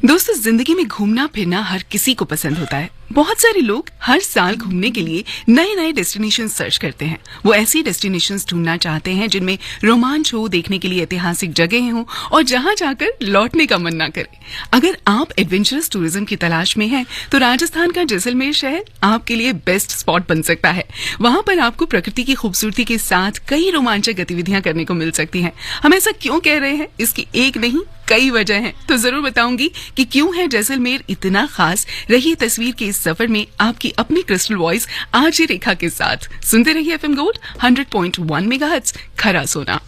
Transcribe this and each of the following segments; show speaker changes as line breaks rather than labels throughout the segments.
दोस्तों, जिंदगी में घूमना फिरना हर किसी को पसंद होता है। बहुत सारे लोग हर साल घूमने के लिए नए नए डेस्टिनेशन सर्च करते हैं। वो ऐसी डेस्टिनेशंस ढूंढना चाहते हैं जिनमें रोमांच हो, देखने के लिए ऐतिहासिक जगह हो और जहां जाकर लौटने का मन ना करे। अगर आप एडवेंचरस टूरिज्म की तलाश में हैं, तो राजस्थान का जैसलमेर शहर आपके लिए बेस्ट स्पॉट बन सकता है। वहां पर आपको प्रकृति की खूबसूरती के साथ कई रोमांचक गतिविधियां करने को मिल सकती हैं। हम ऐसा क्यों कह रहे हैं, इसकी एक नहीं कई वजह हैं, तो जरूर बताऊंगी कि क्यों है जैसलमेर इतना खास। रही तस्वीर के इस सफर में आपकी अपनी क्रिस्टल वॉइस आरजे रेखा के साथ। सुनते रहिए एफएम गोल्ड 100.1 मेगाहर्ट्ज, खरा सोना।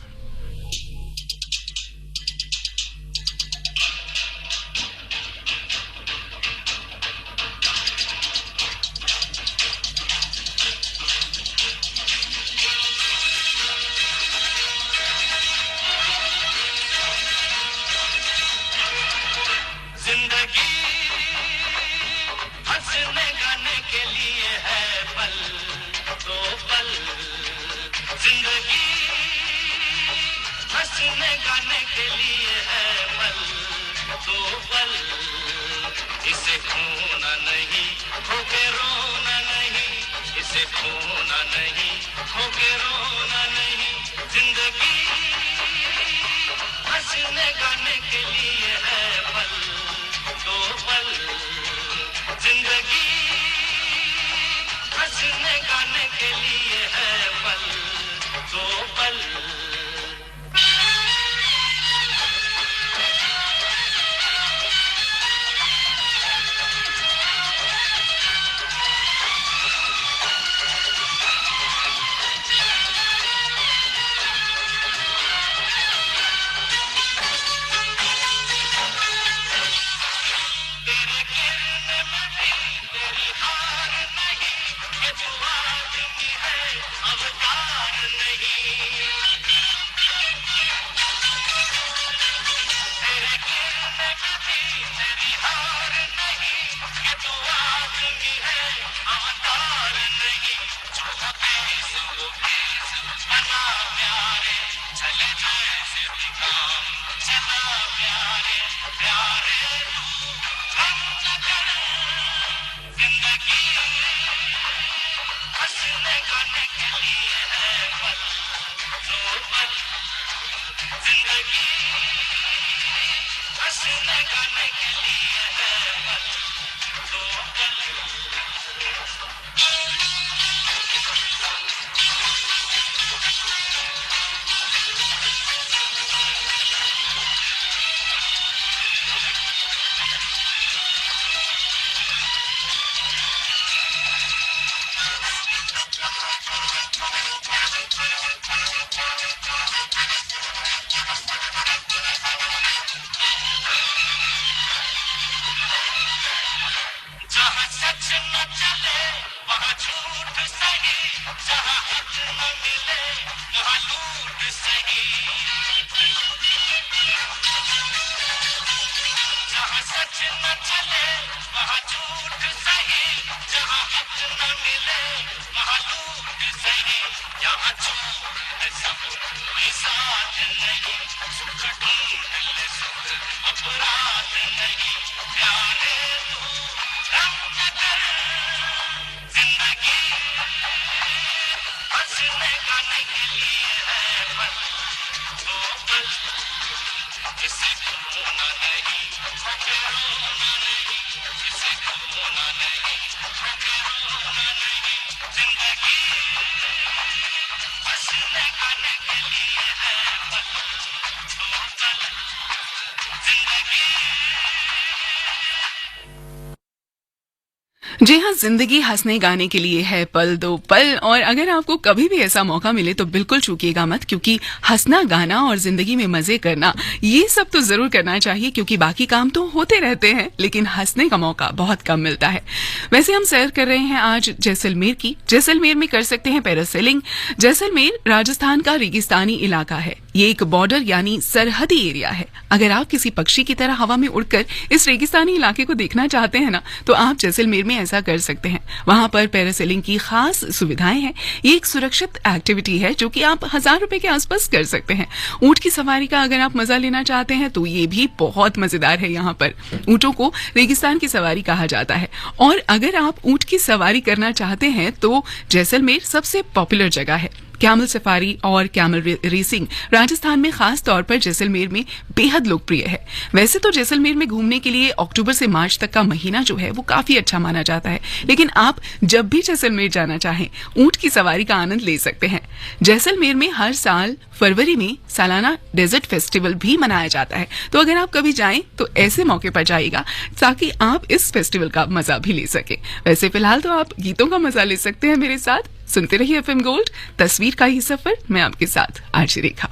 गाने के लिए है पल दो पल, इसे खोना नहीं, खोके रोना नहीं, इसे खोना नहीं, खोके रोना नहीं। जिंदगी हंसने गाने के लिए है पल दो पल, जिंदगी हंसने गाने के लिए है पल दो पल।
जी हाँ, जिंदगी हंसने गाने के लिए है पल दो पल। और अगर आपको कभी भी ऐसा मौका मिले तो बिल्कुल चूकिएगा मत, क्योंकि हंसना गाना और जिंदगी में मजे करना ये सब तो जरूर करना चाहिए, क्योंकि बाकी काम तो होते रहते हैं लेकिन हंसने का मौका बहुत कम मिलता है। वैसे हम सैर कर रहे हैं आज जैसलमेर की। जैसलमेर में कर सकते हैं पैरासेलिंग। जैसलमेर राजस्थान का रेगिस्तानी इलाका है। ये एक बॉर्डर यानी सरहदी एरिया है। अगर आप किसी पक्षी की तरह हवा में उड़कर इस रेगिस्तानी इलाके को देखना चाहते हैं ना, तो आप जैसलमेर में ऐसा कर सकते हैं। वहां पर पैरासेलिंग की खास सुविधाएं हैं। ये एक सुरक्षित एक्टिविटी है जो कि आप 1000 रुपए के आसपास कर सकते हैं। ऊंट की सवारी का अगर आप मजा लेना चाहते हैं तो ये भी बहुत मजेदार है। यहाँ पर ऊंटों को रेगिस्तान की सवारी कहा जाता है, और अगर आप ऊंट की सवारी करना चाहते हैं तो जैसलमेर सबसे पॉपुलर जगह है। कैमल सफारी और कैमल रेसिंग राजस्थान में खास तौर पर जैसलमेर में बेहद लोकप्रिय है। वैसे तो जैसलमेर में घूमने के लिए अक्टूबर से मार्च तक का महीना जो है वो काफी अच्छा माना जाता है, लेकिन आप जब भी जैसलमेर जाना चाहें ऊंट की सवारी का आनंद ले सकते हैं। जैसलमेर में हर साल फरवरी में सालाना डेजर्ट फेस्टिवल भी मनाया जाता है, तो अगर आप कभी जाएं तो ऐसे मौके पर जाइएगा ताकि आप इस फेस्टिवल का मजा भी ले सके। वैसे फिलहाल तो आप गीतों का मजा ले सकते हैं मेरे साथ। सुनते रहिए एफएम गोल्ड, तस्वीर का ही सफर। मैं आपके साथ आरजे रेखा।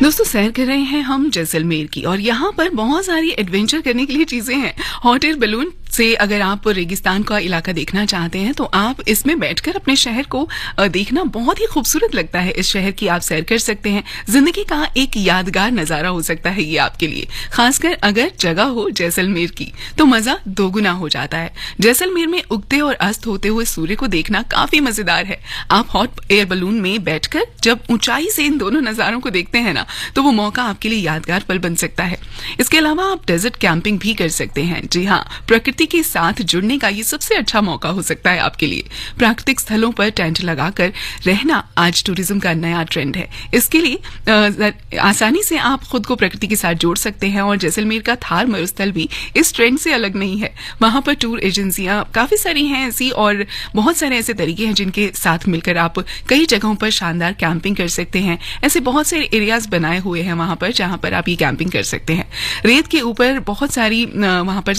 दोस्तों सैर कर रहे हैं हम जैसलमेर की और यहाँ पर बहुत सारी एडवेंचर करने के लिए चीजें हैं। हॉट एयर बलून से अगर आप रेगिस्तान का इलाका देखना चाहते हैं तो आप इसमें बैठकर अपने शहर को देखना बहुत ही खूबसूरत लगता है। इस शहर की आप सैर कर सकते हैं। जिंदगी का एक यादगार नजारा हो सकता है ये आपके लिए, खासकर अगर जगह हो जैसलमेर की तो मजा दोगुना हो जाता है। जैसलमेर में उगते और अस्त होते हुए सूर्य को देखना काफी मजेदार है। आप हॉट एयर बलून में बैठकर जब ऊंचाई से इन दोनों नजारों को देखते हैं ना तो वो मौका आपके लिए यादगार पल बन सकता है। इसके अलावा आप डेजर्ट कैंपिंग भी कर सकते हैं। जी हाँ, प्रकृति के साथ जुड़ने का ये सबसे अच्छा मौका हो सकता है आपके लिए। प्राकृतिक स्थलों पर टेंट लगाकर रहना आज टूरिज्म का नया ट्रेंड है। इसके लिए आसानी से आप खुद को प्रकृति के साथ जोड़ सकते हैं और जैसलमेर का थार मरुस्थल भी इस ट्रेंड से अलग नहीं है। वहां पर टूर एजेंसियां काफी सारी हैं ऐसी और बहुत सारे ऐसे तरीके हैं जिनके साथ मिलकर आप कई जगहों पर शानदार कैंपिंग कर सकते हैं। ऐसे बहुत सारे एरियाज बनाए हुए हैं वहां पर जहां पर आप ये कैंपिंग कर सकते हैं। रेत के ऊपर बहुत सारी वहां पर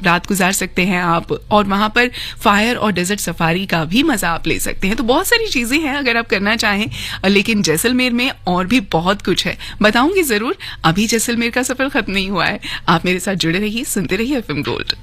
रात गुजार सकते हैं आप और वहां पर फायर और डेजर्ट सफारी का भी मजा आप ले सकते हैं। तो बहुत सारी चीजें हैं अगर आप करना चाहें, लेकिन जैसलमेर में और भी बहुत कुछ है, बताऊंगी जरूर। अभी जैसलमेर का सफर खत्म नहीं हुआ है। आप मेरे साथ जुड़े रहिए, सुनते रहिए एफएम गोल्ड।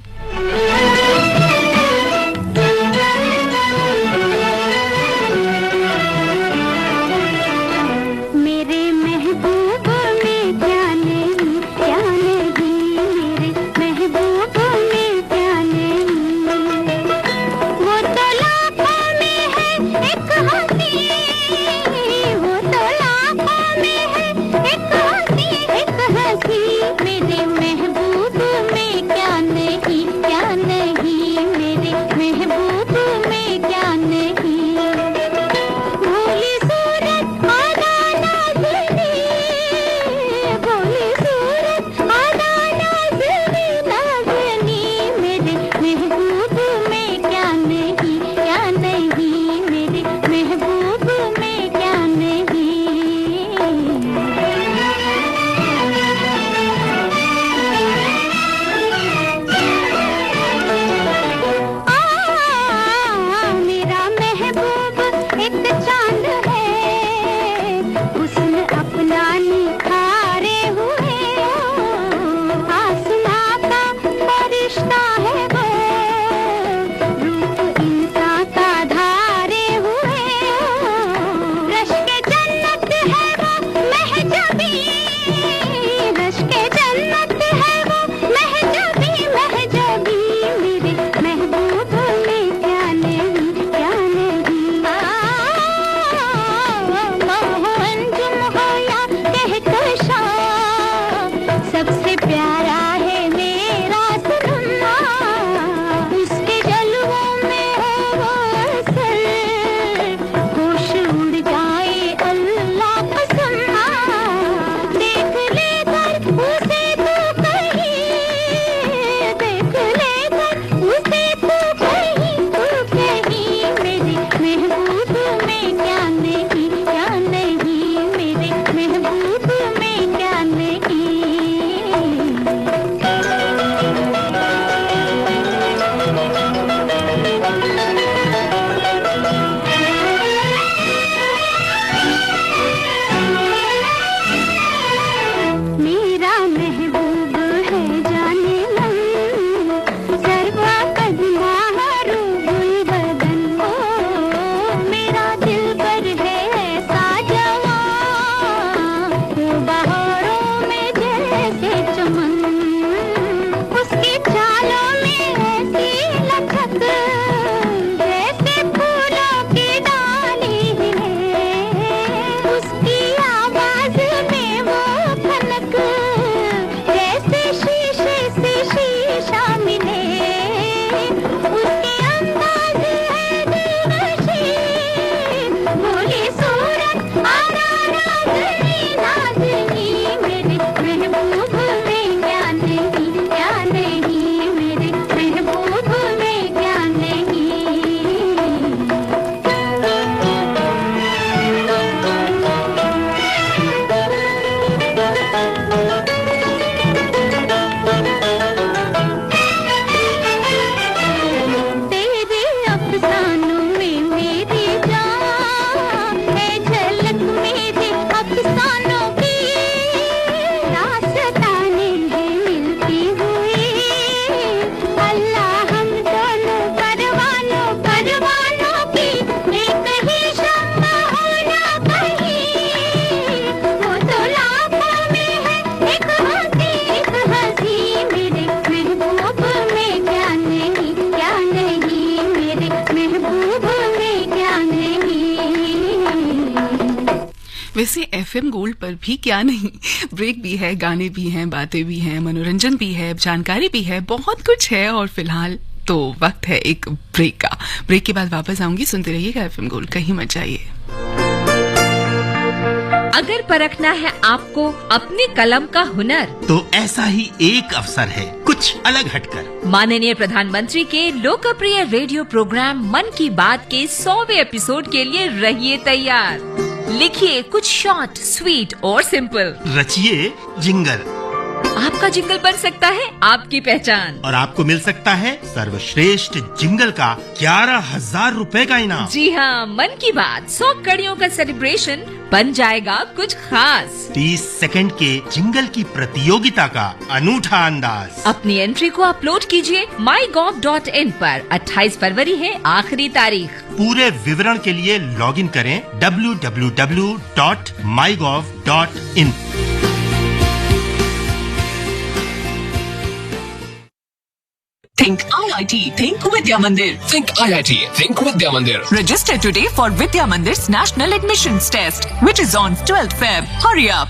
अफसानों की
वैसे एफएम गोल्ड पर भी क्या नहीं, ब्रेक भी है, गाने भी हैं, बातें भी हैं, मनोरंजन भी है, जानकारी भी है, बहुत कुछ है। और फिलहाल तो वक्त है एक ब्रेक का। ब्रेक के बाद वापस आऊंगी, सुनते रहिएगा एफएम गोल्ड, कहीं मत जाइए।
अगर परखना है आपको अपने कलम का हुनर,
तो ऐसा ही एक अवसर है, कुछ अलग हटकर।
माननीय प्रधानमंत्री के लोकप्रिय रेडियो प्रोग्राम मन की बात के 100वें एपिसोड के लिए रहिए तैयार। लिखिए कुछ शॉर्ट, स्वीट और सिंपल।
रचिए जिंगल।
आपका जिंगल बन सकता है आपकी पहचान,
और आपको मिल सकता है सर्वश्रेष्ठ जिंगल का 11,000 रुपए का इनाम।
जी हाँ, मन की बात 100 कड़ियों का सेलिब्रेशन बन जाएगा कुछ खास।
30 सेकंड के जिंगल की प्रतियोगिता का अनूठा अंदाज।
अपनी एंट्री को अपलोड कीजिए mygov.in पर। 28 फरवरी है आखिरी तारीख।
पूरे विवरण के लिए लॉगिन करें www.mygov.in।
Think IIT, think Vidya Mandir.
Think IIT, think Vidya Mandir.
Register today for Vidya Mandir's National Admissions Test, which is on 12th Feb. Hurry up.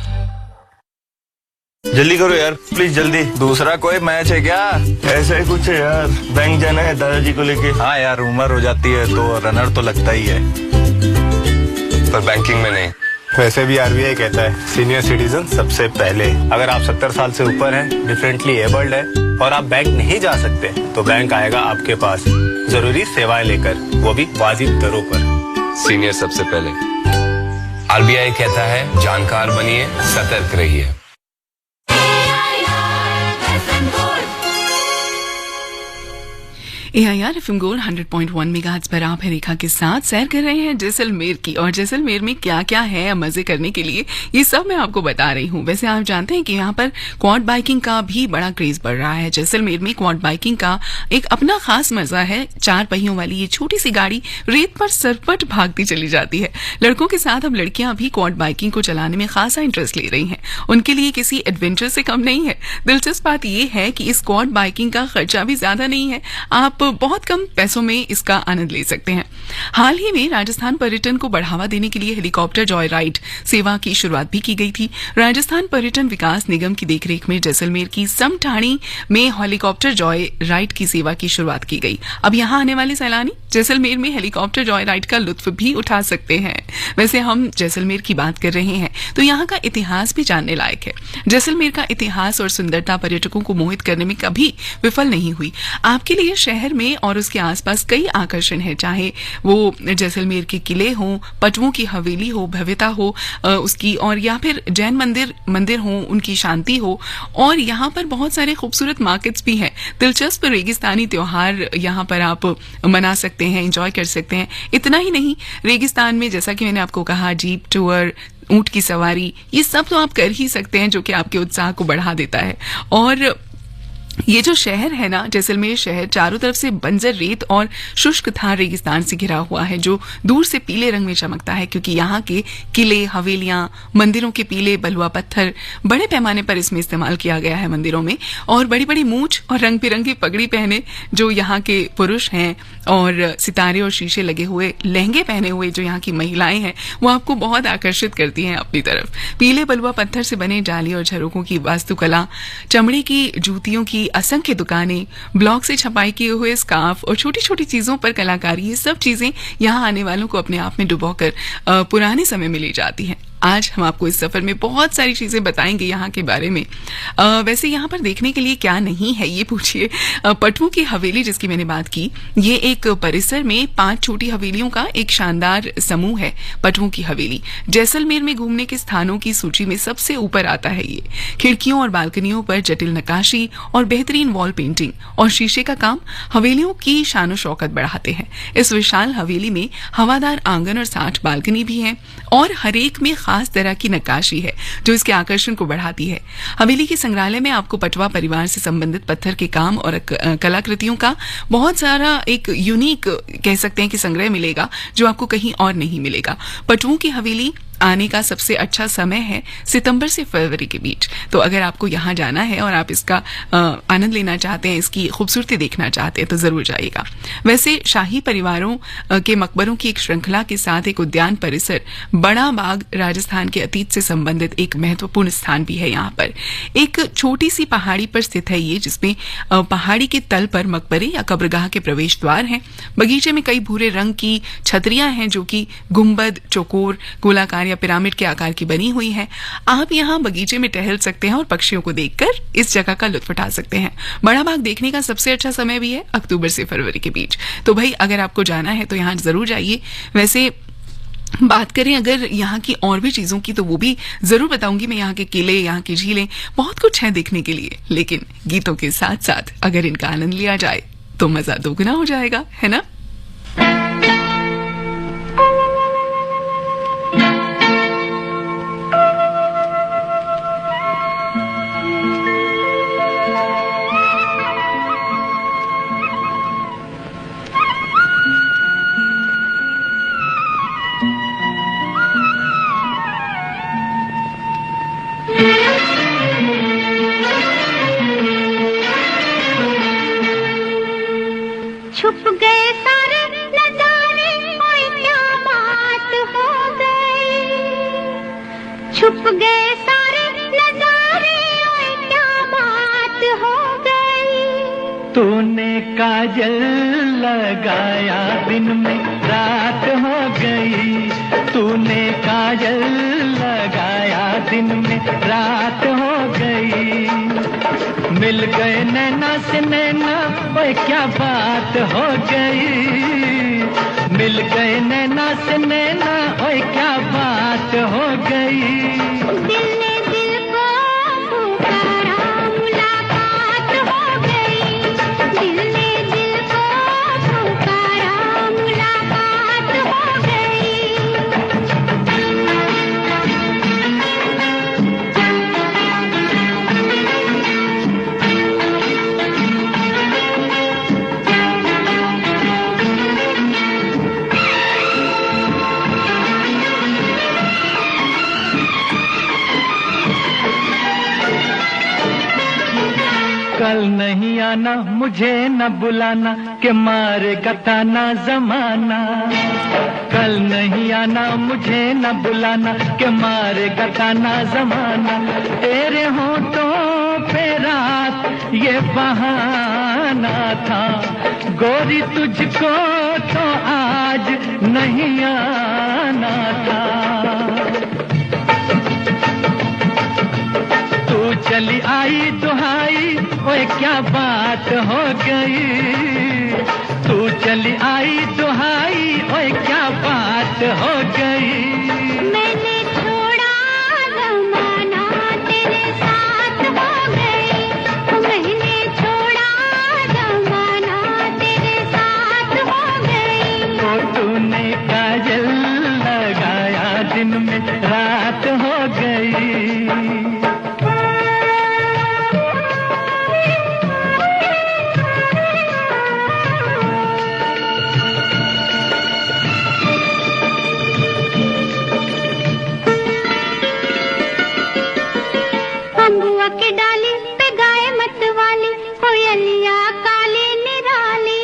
जल्दी करो यार, प्लीज जल्दी। दूसरा कोई मैच है क्या? ऐसा ही कुछ है यार, बैंक जाना है दादाजी को लेके। हाँ यार, उम्र हो जाती है तो रनर तो लगता ही है, पर बैंकिंग में नहीं।
वैसे भी आरबीआई कहता है सीनियर सिटीजन सबसे पहले। अगर आप 70 साल से ऊपर हैं, डिफरेंटली एबल्ड है और आप बैंक नहीं जा सकते, तो बैंक आएगा आपके पास जरूरी सेवाएं लेकर, वो भी वाजिब दरों पर।
सीनियर सबसे पहले। आरबीआई कहता है जानकार बनिए, सतर्क रहिए।
AIR FM गोल्ड 100.1 मेगाहर्ट्ज पर आप है रेखा के साथ सैर कर रहे हैं जैसलमेर की। और जैसलमेर में क्या क्या है मजे करने के लिए, ये सब मैं आपको बता रही हूँ। वैसे आप जानते हैं कि यहाँ पर क्वाड बाइकिंग का भी बड़ा क्रेज बढ़ रहा है। जैसलमेर में क्वाड बाइकिंग का एक अपना खास मजा है। 4 पहियों वाली ये छोटी सी गाड़ी रेत पर सरपट भागती चली जाती है। लड़कों के साथ अब लड़कियां भी क्वाड बाइकिंग को चलाने में खासा इंटरेस्ट ले रही हैं। उनके लिए किसी एडवेंचर से कम नहीं है। दिलचस्प बात यह है कि इस क्वाड बाइकिंग का खर्चा भी ज्यादा नहीं है, आप बहुत कम पैसों में इसका आनंद ले सकते हैं। हाल ही में राजस्थान पर्यटन को बढ़ावा देने के लिए हेलीकॉप्टर जॉय राइड सेवा की शुरुआत भी की गई थी। राजस्थान पर्यटन विकास निगम की देखरेख में जैसलमेर की समठाणी में हेलीकॉप्टर जॉय राइड की सेवा की शुरुआत की गई। अब यहाँ आने वाले सैलानी जैसलमेर में हेलीकॉप्टर जॉय राइड का लुत्फ भी उठा सकते हैं। वैसे हम जैसलमेर की बात कर रहे हैं तो यहाँ का इतिहास भी जानने लायक है। जैसलमेर का इतिहास और सुंदरता पर्यटकों को मोहित करने में कभी विफल नहीं हुई। आपके लिए शहर में और उसके आसपास कई आकर्षण हैं, चाहे वो जैसलमेर के किले हों, पटवों की हवेली हो, भव्यता हो उसकी, और या फिर जैन मंदिर हो, उनकी शांति हो। और यहाँ पर बहुत सारे खूबसूरत मार्केट्स भी हैं। दिलचस्प रेगिस्तानी त्योहार यहाँ पर आप मना सकते हैं, एंजॉय कर सकते हैं। इतना ही नहीं, रेगिस्तान में जैसा कि मैंने आपको कहा, जीप टूर, ऊंट की सवारी, ये सब तो आप कर ही सकते हैं, जो कि आपके उत्साह को बढ़ा देता है। और ये जो शहर है ना, जैसलमेर शहर चारों तरफ से बंजर रेत और शुष्क थार रेगिस्तान से घिरा हुआ है, जो दूर से पीले रंग में चमकता है, क्योंकि यहाँ के किले, हवेलियां, मंदिरों के पीले बलुआ पत्थर बड़े पैमाने पर इसमें इस्तेमाल किया गया है मंदिरों में। और बड़ी बड़ी मूंछ और रंग बिरंगी पगड़ी पहने जो यहाँ के पुरुष हैं, और सितारे और शीशे लगे हुए लहंगे पहने हुए जो यहाँ की महिलाएं हैं, वो आपको बहुत आकर्षित करती हैं अपनी तरफ। पीले बलुआ पत्थर से बने जाली और झरोकों की वास्तुकला, चमड़े की जूतियों की असंख्य दुकानें, ब्लॉक से छपाई किए हुए स्कार्फ और छोटी छोटी चीजों पर कलाकारी, ये सब चीजें यहाँ आने वालों को अपने आप में डुबोकर पुराने समय में ले जाती हैं। आज हम आपको इस सफर में बहुत सारी चीजें बताएंगे यहाँ के बारे में। वैसे यहाँ पर देखने के लिए क्या नहीं है, ये पूछिए। पटवों की हवेली जिसकी मैंने बात की, ये एक परिसर में 5 छोटी हवेलियों का एक शानदार समूह है। पटवों की हवेली जैसलमेर में घूमने के स्थानों की सूची में सबसे ऊपर आता है। ये खिड़कियों और बालकनियों पर जटिल नक्काशी और बेहतरीन वॉल पेंटिंग और शीशे का काम हवेलियों की शानो शौकत बढ़ाते हैं। इस विशाल हवेली में हवादार आंगन और 60 बालकनी भी हैं, और हर एक में खास तरह की नक्काशी है जो इसके आकर्षण को बढ़ाती है। हवेली के संग्रहालय में आपको पटवा परिवार से संबंधित पत्थर के काम और कलाकृतियों का बहुत सारा एक यूनिक कह सकते हैं कि संग्रह मिलेगा, जो आपको कहीं और नहीं मिलेगा। पटवों की हवेली आने का सबसे अच्छा समय है सितंबर से फरवरी के बीच। तो अगर आपको यहाँ जाना है और आप इसका आनंद लेना चाहते हैं, इसकी खूबसूरती देखना चाहते हैं, तो जरूर जाइएगा। वैसे शाही परिवारों के मकबरों की एक श्रृंखला के साथ एक उद्यान परिसर बड़ा बाग राजस्थान के अतीत से संबंधित एक महत्वपूर्ण स्थान भी है। यहाँ पर एक छोटी सी पहाड़ी पर स्थित है ये, जिसमें पहाड़ी के तल पर मकबरे या कब्रगाह के प्रवेश द्वार हैं। बगीचे में कई भूरे रंग की छतरियां हैं जो कि गुंबद, चौकोर, गोलाकार या पिरामिड के आकार की बनी हुई है। आप यहाँ बगीचे में टहल सकते हैं और पक्षियों को देखकर इस जगह का लुत्फ उठा सकते हैं। बड़ा बाग देखने का सबसे अच्छा समय भी है अक्टूबर से फरवरी के बीच। तो भाई अगर आपको जाना है तो यहाँ जरूर जाइए। वैसे बात करें अगर यहाँ की और भी चीजों की तो वो भी जरूर बताऊंगी मैं। यहाँ के किले, यहाँ की झीलें, बहुत कुछ है देखने के लिए, लेकिन गीतों के साथ साथ अगर इनका आनंद लिया जाए तो मजा दोगुना हो जाएगा, है ना?
छुप गए सारे नजारे, ओए क्या बात हो गई। छुप गए सारे नजारे, ओए क्या बात हो गई।
तूने काजल लगाया दिन में रात हो गई। तूने काजल लगाया दिन में रात हो गई। मिल गए नैना से नैना, ओए क्या बात हो गई। मिल गए नैना से नैना, ओए क्या बात हो गई।
दिल ने दिल को पुकारा, मुलाकात हो गई। दिल ने दिल को पुकारा, मुलाकात हो गई।
कल नहीं आना, मुझे न बुलाना, के मारेगा ताना जमाना। कल नहीं आना, मुझे न बुलाना, के मारेगा ताना जमाना। तेरे होठों पे रात ये बहाना था, गोरी तुझको तो आज नहीं आना था। तू चली आई दुहाई, ओए क्या बात हो गई। तू चली आई दुहाई, ओए क्या बात हो गई।
मैंने छोड़ा जमाना, तेरे साथ हो गई। मैंने छोड़ा जमाना, तेरे साथ हो गई।
तो तूने काजल लगाया दिन में रात हो गई।
अम्बुआ के डाली पे गाय मत वाली, कोयलिया काली निराली।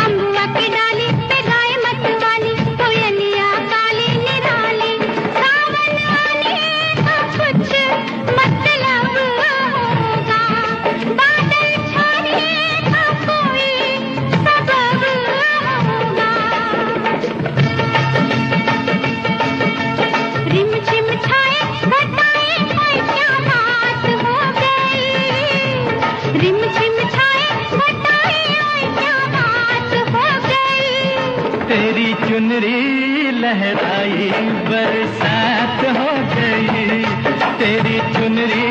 अम्बुआ के डाली पे गाय मत वाली, कोयलिया काली निराली। सावन आने का कुछ मतलब होगा, बादल छाने का कोई सबब होगा। रिम झिम छाए घटाए, ओए क्या बात हो गई। रिम झिम छाए घटाए, ओए क्या बात हो गई।
तेरी चुनरी लहराई बरसात हो गई। तेरी चुनरी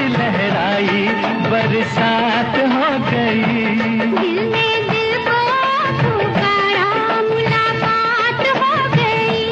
लहराई बरसात हो गई।
दिल ने दिल को पुकारा, मुलाकात हो गई।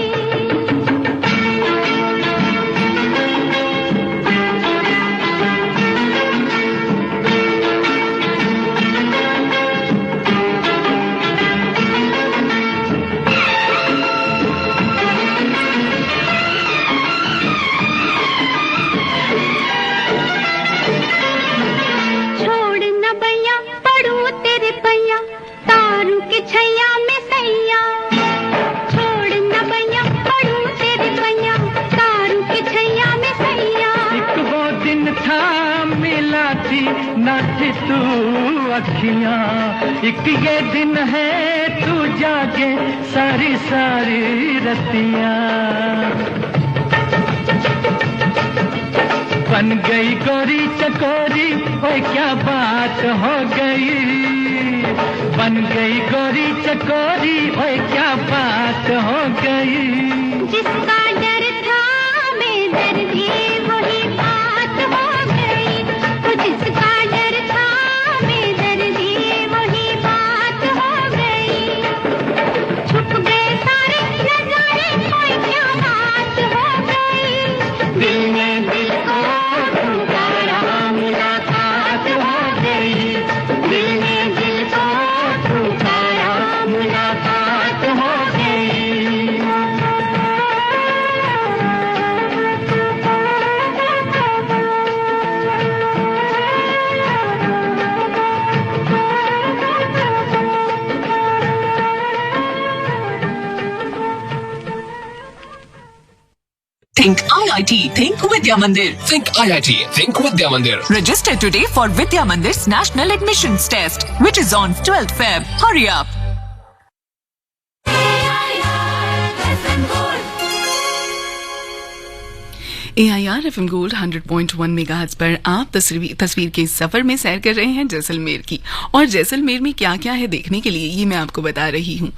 नाच तू अखियां, एक ये दिन है तू जागे सारी सारी रतियां। बन गई गोरी चकोरी, ओए क्या बात हो गई। बन गई गोरी चकोरी, ओए क्या बात हो गई।
जिसका डर था बेदर्दी वही बात हो गई। तो जिसका डर था बेदर्दी वही बात हो गई। छुप गए सारे नजारे, कोई क्या बात हो गई।
दिल में दिल को पुकारा, मुलाकात हो गई। दिल में दिल को पुकारा, मुलाकात हो गई।
Think IIT. Think Vidya Mandir.
Think IIT. Think Vidya Mandir.
Register today for Vidya Mandir's National Admissions Test, which is on 12th Feb. Hurry up.
AIR FM gold 100.1 megahertz पर आप तस्वीर के सफर में सैर कर रहे हैं जैसलमेर की। और जैसलमेर में क्या क्या है देखने के लिए ये मैं आपको बता रही हूँ।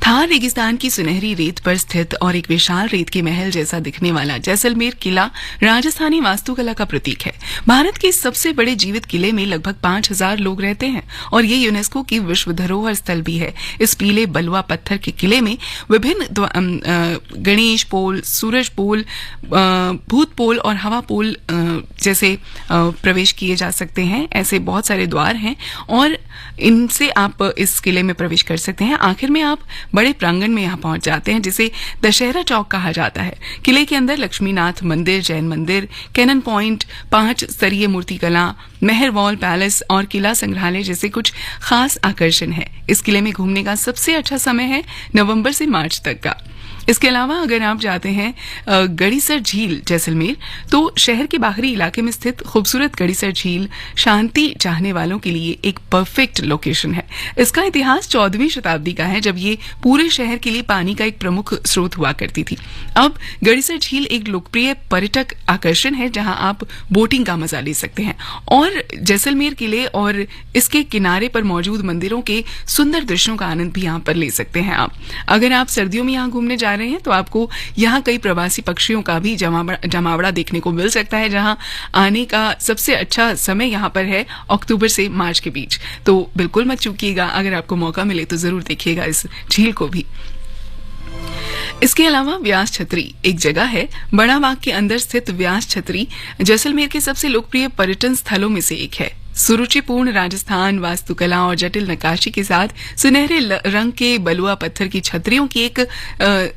थार रेगिस्तान की सुनहरी रेत पर स्थित और एक विशाल रेत के महल जैसा दिखने वाला जैसलमेर किला राजस्थानी वास्तुकला का प्रतीक है। भारत के सबसे बड़े जीवित किले में लगभग 5000 लोग रहते हैं और ये यूनेस्को की विश्व धरोहर स्थल भी है। इस पीले बलुआ पत्थर के किले में विभिन्न गणेश पोल, सूरज पोल, भूत पोल और हवा पोल जैसे प्रवेश किए जा सकते हैं। ऐसे बहुत सारे द्वार हैं और इनसे आप इस किले में प्रवेश कर सकते हैं। आखिर में आप बड़े प्रांगण में यहाँ पहुंच जाते हैं जिसे दशहरा चौक कहा जाता है। किले के अंदर लक्ष्मीनाथ मंदिर, जैन मंदिर, कैनन पॉइंट, 5 स्तरीय मूर्तिकला, मेहर वॉल पैलेस और किला संग्रहालय जैसे कुछ खास आकर्षण है। इस किले में घूमने का सबसे अच्छा समय है नवंबर से मार्च तक का। इसके अलावा अगर आप जाते हैं गड़ीसर झील जैसलमेर, तो शहर के बाहरी इलाके में स्थित खूबसूरत गड़ीसर झील शांति चाहने वालों के लिए एक परफेक्ट लोकेशन है। इसका इतिहास 14वीं शताब्दी का है, जब ये पूरे शहर के लिए पानी का एक प्रमुख स्रोत हुआ करती थी। अब गड़ीसर झील एक लोकप्रिय पर्यटक आकर्षण है जहां आप बोटिंग का मजा ले सकते हैं और जैसलमेर किले और इसके किनारे पर मौजूद मंदिरों के सुंदर दृश्यों का आनंद भी यहाँ पर ले सकते हैं आप। अगर आप सर्दियों में यहाँ घूमने जा रहे हैं तो आपको यहाँ कई प्रवासी पक्षियों का भी जमावड़ा देखने को मिल सकता है, जहाँ आने का सबसे अच्छा समय यहाँ पर है अक्टूबर से मार्च के बीच। तो बिल्कुल मत चूकिएगा, अगर आपको मौका मिले तो जरूर देखिएगा इस झील को भी। इसके अलावा व्यास छतरी एक जगह है। बड़ा बाग के अंदर स्थित व्यास छतरी जैसलमेर के सबसे लोकप्रिय पर्यटन स्थलों में से एक है। सुरुचिपूर्ण राजस्थान वास्तुकला और जटिल नक्काशी के साथ सुनहरे रंग के बलुआ पत्थर की छतरियों की एक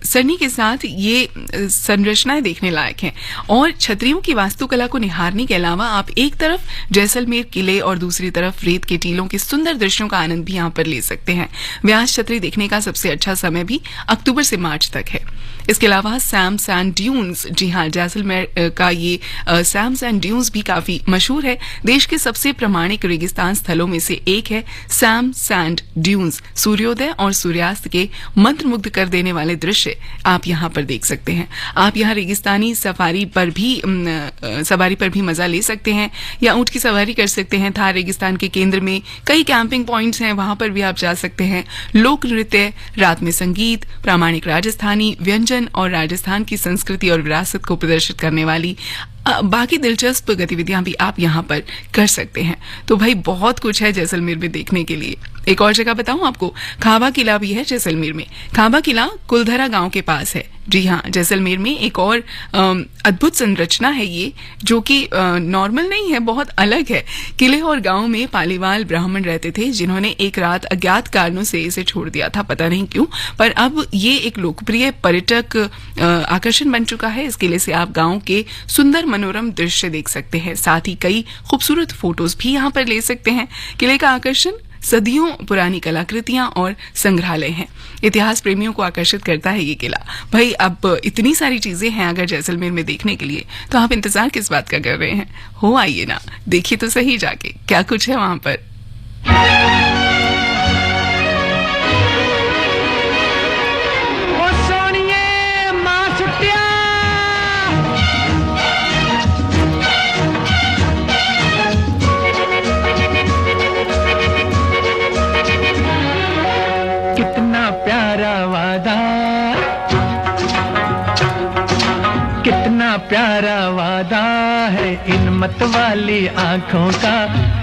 सरनी के साथ ये संरचनाएं देखने लायक हैं। और छतरियों की वास्तुकला को निहारने के अलावा आप एक तरफ जैसलमेर किले और दूसरी तरफ रेत के टीलों के सुंदर दृश्यों का आनंद भी यहाँ पर ले सकते हैं। व्यास छतरी देखने का सबसे अच्छा समय भी अक्टूबर से मार्च तक है। इसके अलावा सैम सैंड ड्यून्स, जी हाँ, जैसलमेर का ये सैम सैंड ड्यून्स भी काफी मशहूर है। देश के सबसे प्रमाणिक रेगिस्तान स्थलों में से एक है सैम सैंड ड्यून्स। सूर्योदय और सूर्यास्त के मंत्रमुग्ध कर देने वाले दृश्य आप यहाँ पर देख सकते हैं। आप यहाँ रेगिस्तानी सवारी पर भी मजा ले सकते हैं या ऊंट की सवारी कर सकते हैं। थार रेगिस्तान के केंद्र में कई कैंपिंग पॉइंट्स हैं, वहां पर भी आप जा सकते हैं। लोक नृत्य, रात में संगीत, प्रामाणिक राजस्थानी व्यंजन और राजस्थान की संस्कृति और विरासत को प्रदर्शित करने वाली बाकी दिलचस्प गतिविधियां भी आप यहाँ पर कर सकते हैं। तो भाई बहुत कुछ है जैसलमेर में देखने के लिए। एक और जगह बताऊं आपको, खाबा किला भी है जैसलमेर में। खाबा किला कुलधरा गांव के पास है। जी हाँ, जैसलमेर में एक और अद्भुत संरचना है ये, जो कि नॉर्मल नहीं है, बहुत अलग है। किले और गांव में पालीवाल ब्राह्मण रहते थे जिन्होंने एक रात अज्ञात कारणों से इसे छोड़ दिया था, पता नहीं क्यों, पर अब ये एक लोकप्रिय पर्यटक आकर्षण बन चुका है। इस किले से आप गांव के सुंदर मनोरम दृश्य देख सकते हैं, साथ ही कई खूबसूरत फोटोज भी यहाँ पर ले सकते हैं। किले का आकर्षण सदियों पुरानी कलाकृतियां और संग्रहालय हैं। इतिहास प्रेमियों को आकर्षित करता है ये किला। भाई अब इतनी सारी चीजें हैं अगर जैसलमेर में देखने के लिए, तो आप इंतजार किस बात का कर रहे हैं? हो आइए ना, देखिए तो सही जाके क्या कुछ है वहां पर।
कितना प्यारा वादा है इन मतवाली आंखों का,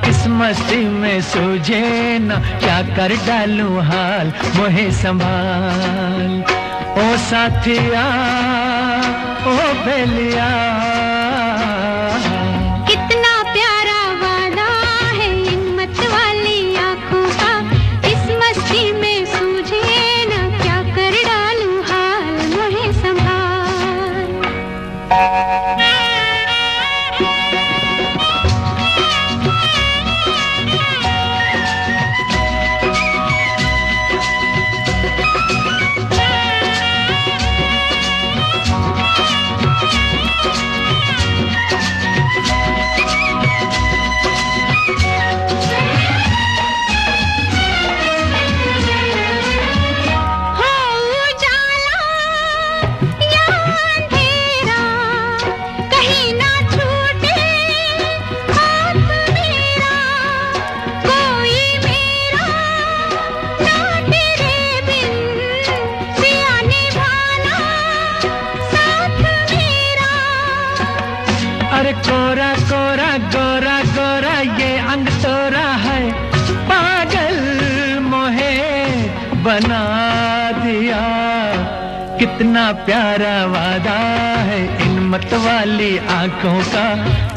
इस मस्ती में सूझे न क्या कर डालूं हाल, मोहे संभाल ओ साथिया ओ बेलिया।
कितना प्यारा वादा है इन मतवाली आंखों का, इस मस्ती में सूझे न क्या कर डालूं हाल, मोहे संभाल।
अरे कोरा कोरा गोरा गोरा ये अंग तोरा है, पागल मोहे बना दिया। कितना प्यारा वादा है इन मतवाली आंखों का,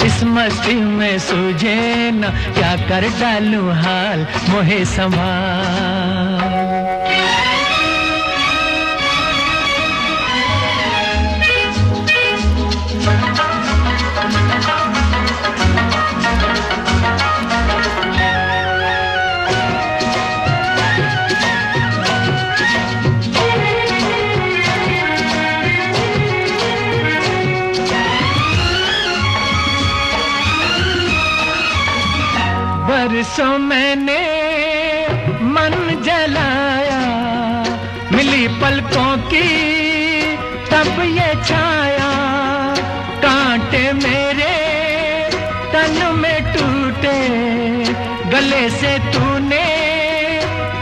इस मस्ती में सूझे न क्या कर डालूं हाल, मोहे संभाल। बरसों मैंने मन जलाया, मिली पलकों की तब ये छाया, कांटे मेरे तन में टूटे, गले से तूने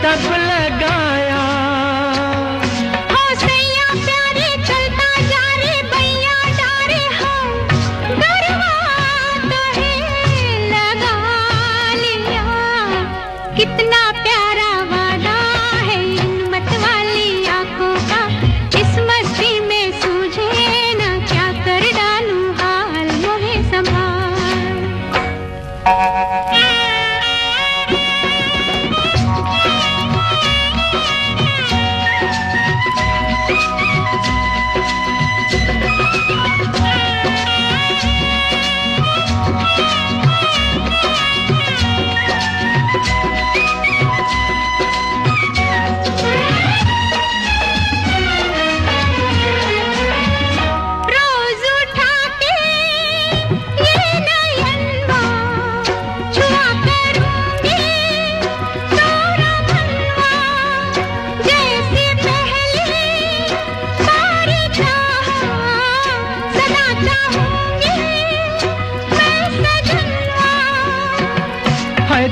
तब लगाया।
कितना प्यारा वादा है इन मतवाली आंखों का, इस मस्ती में सूझे न क्या कर डालूं हाल, मोहे संभाल।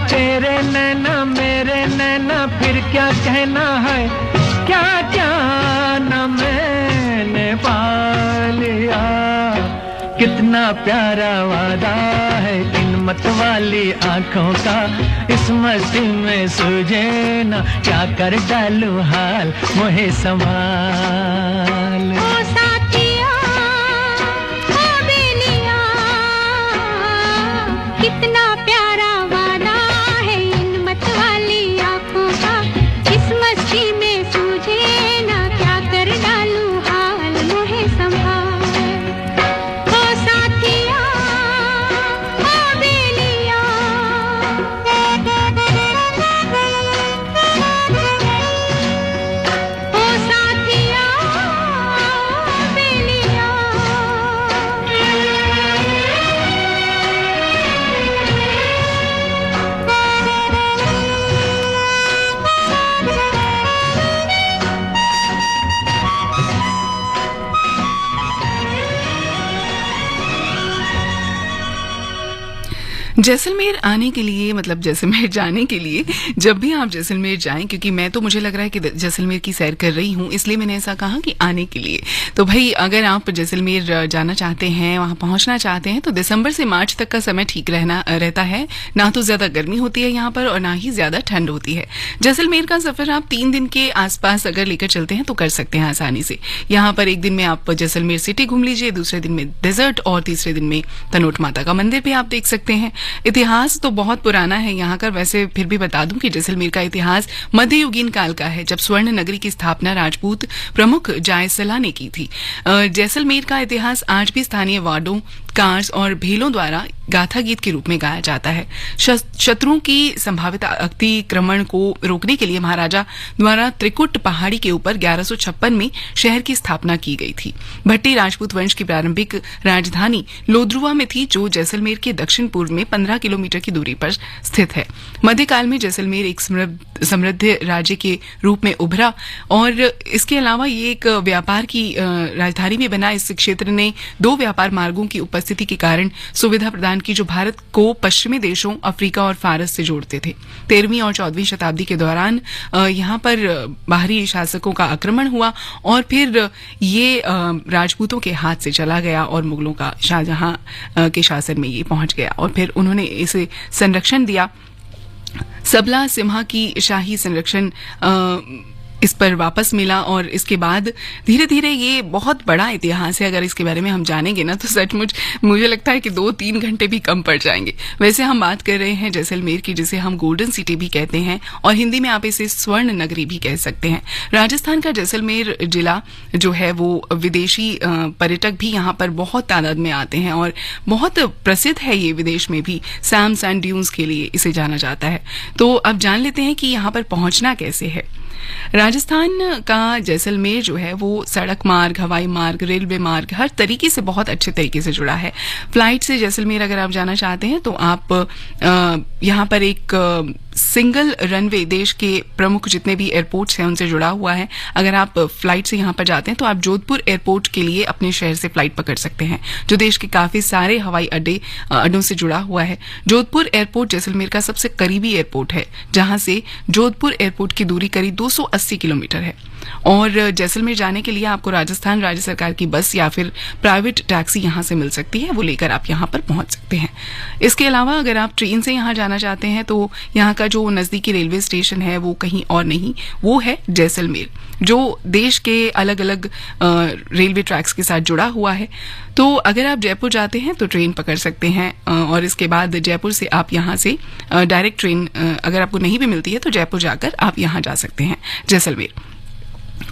तेरे नैना मेरे नैना फिर क्या कहना है, क्या क्या न मैंने पा लिया। कितना प्यारा वादा है इन मतवाली आंखों का, इस मस्ती में सूझे न क्या कर डालूं हाल, मोहे संभाल।
कितना प्यारा वादा है इन मतवाली आंखों का, इस मस्ती में सूझे ना क्या कर डालूं हाल, मोहे संभाल। ओ साथिया ओ बेलिया।
जैसलमेर आने के लिए मतलब जैसलमेर जाने के लिए जब भी आप जैसलमेर जाएं, क्योंकि मैं तो मुझे लग रहा है कि जैसलमेर की सैर कर रही हूं, इसलिए मैंने ऐसा कहा कि आने के लिए। तो भाई अगर आप जैसलमेर जाना चाहते हैं, वहां पहुंचना चाहते हैं, तो दिसंबर से मार्च तक का समय ठीक रहता है। ना तो ज्यादा गर्मी होती है यहाँ पर और ना ही ज्यादा ठंड होती है। जैसलमेर का सफर आप 3 दिन के आसपास अगर लेकर चलते हैं तो कर सकते हैं आसानी से। यहाँ पर एक दिन में आप जैसलमेर सिटी घूम लीजिए, दूसरे दिन में डेजर्ट और तीसरे दिन में तनोट माता का मंदिर भी आप देख सकते हैं। इतिहास तो बहुत पुराना है यहाँ का। वैसे फिर भी बता दूं कि जैसलमेर का इतिहास मध्ययुगीन काल का है, जब स्वर्ण नगरी की स्थापना राजपूत प्रमुख जायसला ने की थी। जैसलमेर का इतिहास आज भी स्थानीय वार्डों, कार्स और भेलों द्वारा गाथा गीत के रूप में गाया जाता है। शत्रुओं की संभावित अतिक्रमण को रोकने के लिए महाराजा द्वारा त्रिकुट पहाड़ी के ऊपर 1156 में शहर की स्थापना की गई थी। भट्टी राजपूत वंश की प्रारंभिक राजधानी लोद्रुवा में थी, जो जैसलमेर के दक्षिण पूर्व में 15 किलोमीटर की दूरी पर स्थित है। मध्यकाल में जैसलमेर एक समृद्ध राज्य के रूप में उभरा और इसके अलावा ये एक व्यापार की राजधानी भी बना। इस क्षेत्र ने 2 व्यापार मार्गों की उपस्थिति के कारण सुविधा प्रदान की, जो भारत को पश्चिमी देशों अफ्रीका और फारस से जोड़ते थे। 13वीं और 14वीं शताब्दी के दौरान यहाँ पर बाहरी शासकों का आक्रमण हुआ और फिर ये राजपूतों के हाथ से चला गया और मुगलों का शाहजहां के शासन में ये पहुंच गया और फिर उन्होंने इसे संरक्षण दिया। सबला सिम्हा की शाही संरक्षण इस पर वापस मिला और इसके बाद धीरे धीरे ये बहुत बड़ा इतिहास है। अगर इसके बारे में हम जानेंगे ना तो सचमुच मुझे लगता है कि 2-3 घंटे भी कम पड़ जाएंगे। वैसे हम बात कर रहे हैं जैसलमेर की, जिसे हम गोल्डन सिटी भी कहते हैं और हिंदी में आप इसे स्वर्ण नगरी भी कह सकते हैं। राजस्थान का जैसलमेर जिला जो है वो विदेशी पर्यटक भी यहाँ पर बहुत तादाद में आते हैं और बहुत प्रसिद्ध है ये विदेश में भी। सैम सैंड ड्यून्स के लिए इसे जाना जाता है। तो अब जान लेते हैं कि यहाँ पर पहुंचना कैसे है। राजस्थान का जैसलमेर जो है वो सड़क मार्ग, हवाई मार्ग, रेलवे मार्ग हर तरीके से बहुत अच्छे तरीके से जुड़ा है। फ्लाइट से जैसलमेर अगर आप जाना चाहते हैं तो आप यहाँ पर एक सिंगल रनवे देश के प्रमुख जितने भी एयरपोर्ट्स हैं उनसे जुड़ा हुआ है। अगर आप फ्लाइट से यहाँ पर जाते हैं तो आप जोधपुर एयरपोर्ट के लिए अपने शहर से फ्लाइट पकड़ सकते हैं, जो देश के काफी सारे हवाई अड्डों से जुड़ा हुआ है। जोधपुर एयरपोर्ट जैसलमेर का सबसे करीबी एयरपोर्ट है, जहां से जोधपुर एयरपोर्ट की दूरी करीब 280 किलोमीटर है। और जैसलमेर जाने के लिए आपको राजस्थान राज्य सरकार की बस या फिर प्राइवेट टैक्सी यहाँ से मिल सकती है, वो लेकर आप यहाँ पर पहुंच सकते हैं। इसके अलावा अगर आप ट्रेन से यहाँ जाना चाहते हैं तो यहाँ का जो नजदीकी रेलवे स्टेशन है वो कहीं और नहीं, वो है जैसलमेर, जो देश के अलग अलग रेलवे ट्रैक्स के साथ जुड़ा हुआ है। तो अगर आप जयपुर जाते हैं तो ट्रेन पकड़ सकते हैं और इसके बाद जयपुर से आप यहाँ से डायरेक्ट ट्रेन अगर आपको नहीं भी मिलती है तो जयपुर जाकर आप यहाँ जा सकते हैं जैसलमेर।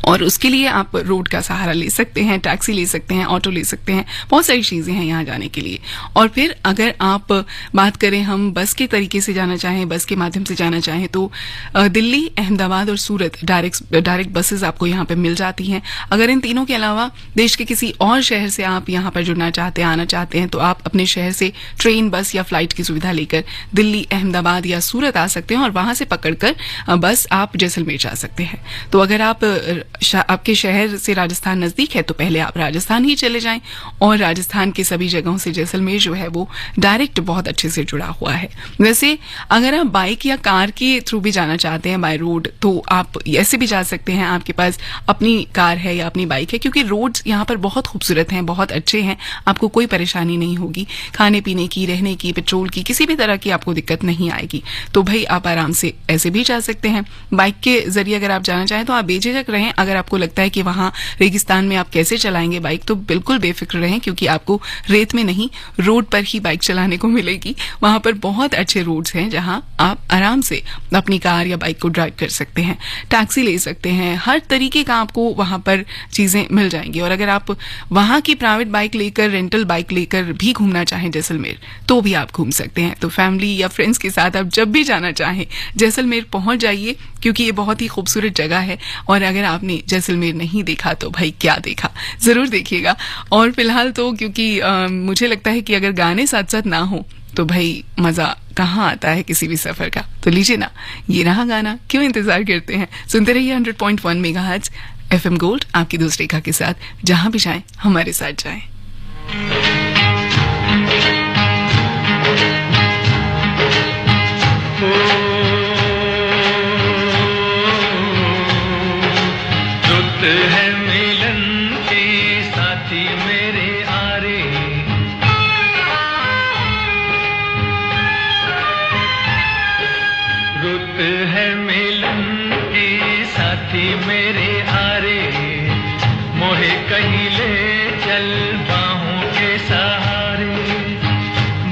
और उसके लिए आप रोड का सहारा ले सकते हैं, टैक्सी ले सकते हैं, ऑटो ले सकते हैं, बहुत सारी चीजें हैं यहाँ जाने के लिए। और फिर अगर आप बात करें हम बस के तरीके से जाना चाहें, बस के माध्यम से जाना चाहें तो दिल्ली, अहमदाबाद और सूरत डायरेक्ट बसेस आपको यहाँ पे मिल जाती हैं। अगर इन तीनों के अलावा देश के किसी और शहर से आप यहाँ पर जुड़ना चाहते हैं, आना चाहते हैं, तो आप अपने शहर से ट्रेन, बस या फ्लाइट की सुविधा लेकर दिल्ली, अहमदाबाद या सूरत आ सकते हैं और वहां से पकड़कर बस आप जैसलमेर जा सकते हैं। तो अगर आपके शहर से राजस्थान नजदीक है तो पहले आप राजस्थान ही चले जाएं और राजस्थान के सभी जगहों से जैसलमेर जो है वो डायरेक्ट बहुत अच्छे से जुड़ा हुआ है। वैसे अगर आप बाइक या कार के थ्रू भी जाना चाहते हैं बाय रोड तो आप ऐसे भी जा सकते हैं। आपके पास अपनी कार है या अपनी बाइक है, क्योंकि रोड्स यहाँ पर बहुत खूबसूरत हैं, बहुत अच्छे हैं, आपको कोई परेशानी नहीं होगी। खाने पीने की, रहने की, पेट्रोल की, किसी भी तरह की आपको दिक्कत नहीं आएगी। तो भाई आप आराम से ऐसे भी जा सकते हैं। बाइक के जरिए अगर आप जाना चाहें तो आप बेझिझक रहें। अगर आपको लगता है कि वहां रेगिस्तान में आप कैसे चलाएंगे बाइक, तो बिल्कुल बेफिक्र रहें, क्योंकि आपको रेत में नहीं रोड पर ही बाइक चलाने को मिलेगी। वहां पर बहुत अच्छे रोड्स हैं जहां आप आराम से अपनी कार या बाइक को ड्राइव कर सकते हैं, टैक्सी ले सकते हैं, हर तरीके का आपको वहां पर चीजें मिल जाएंगी। और अगर आप वहां की प्राइवेट बाइक लेकर, रेंटल बाइक लेकर भी घूमना चाहें जैसलमेर, तो भी आप घूम सकते हैं। तो फैमिली या फ्रेंड्स के साथ आप जब भी जाना चाहें जैसलमेर पहुंच जाइए, क्योंकि ये बहुत ही खूबसूरत जगह है। और अगर आपने जैसलमेर नहीं देखा तो भाई क्या देखा, जरूर देखिएगा। और फिलहाल तो क्योंकि मुझे लगता है कि अगर गाने साथ साथ ना हो तो भाई मजा कहाँ आता है किसी भी सफर का। तो लीजिए ना, ये रहा गाना, क्यों इंतजार करते हैं, सुनते रहिए 100.1 मेगाहर्ट्ज FM गोल्ड, आपकी दोस्त रेखा के साथ। जहां भी जाएं हमारे साथ जाएं।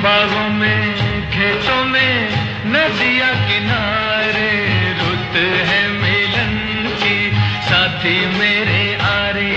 बागों में खेतों में नदिया किनारे रुत है मिलन की साथी मेरे आरे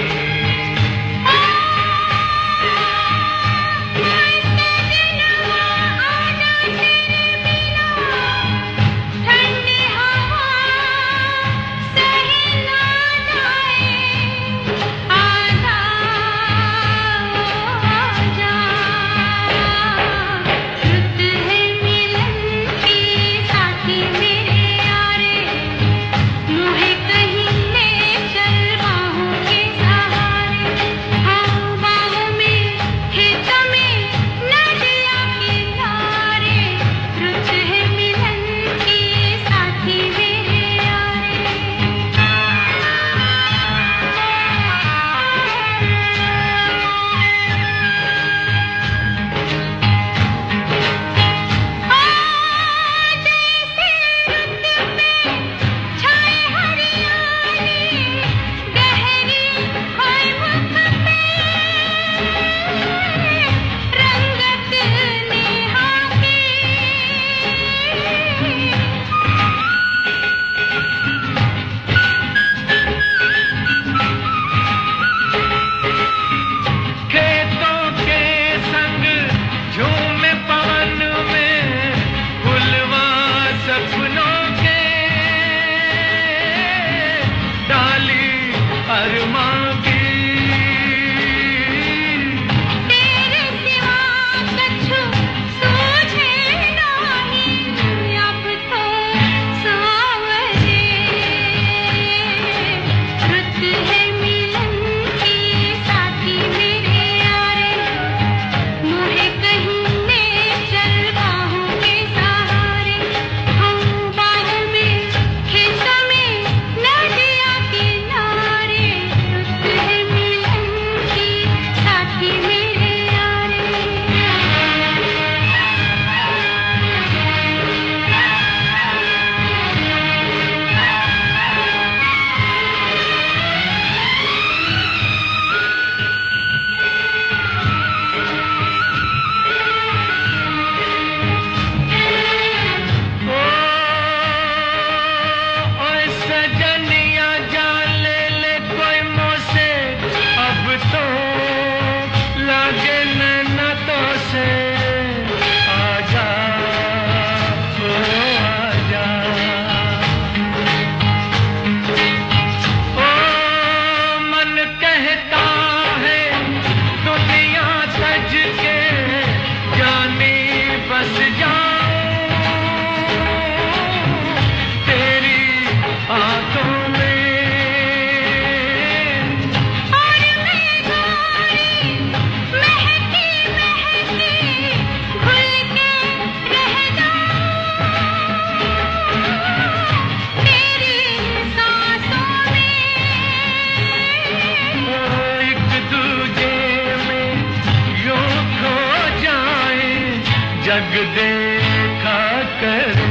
जग देखा करे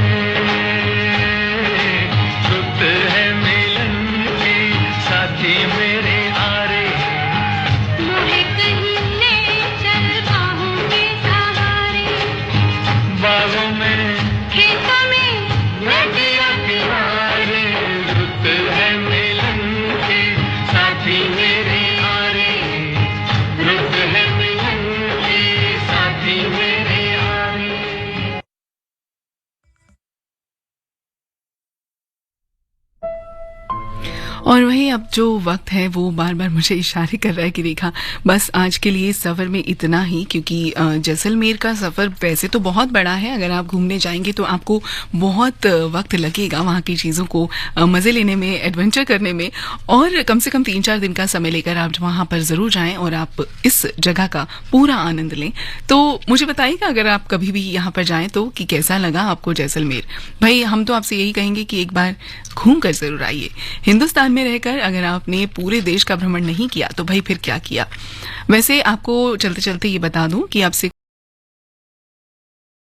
रुत है मिलन की साथी मेरे आरे
मोहे कहीं ले चल बाहों के सहारे
बागों में
खेतों में
नदिया किनारे रुत है मिलन की साथी मेरे आरे रुत है मिलन की साथी मेरे
और वही अब जो वक्त है वो बार बार मुझे इशारे कर रहा है कि रेखा बस आज के लिए सफ़र में इतना ही, क्योंकि जैसलमेर का सफ़र वैसे तो बहुत बड़ा है। अगर आप घूमने जाएंगे तो आपको बहुत वक्त लगेगा वहाँ की चीज़ों को मज़े लेने में, एडवेंचर करने में, और कम से कम 3-4 दिन का समय लेकर आप वहाँ पर ज़रूर जाएं और आप इस जगह का पूरा आनंद लें। तो मुझे बताइएगा अगर आप कभी भी यहाँ पर जाएं तो कि कैसा लगा आपको जैसलमेर। भाई हम तो आपसे यही कहेंगे कि एक बार घूम कर ज़रूर आइए। हिंदुस्तान में रहकर अगर आपने पूरे देश का भ्रमण नहीं किया तो भाई फिर क्या किया। वैसे आपको चलते चलते ये बता दूं कि आपसे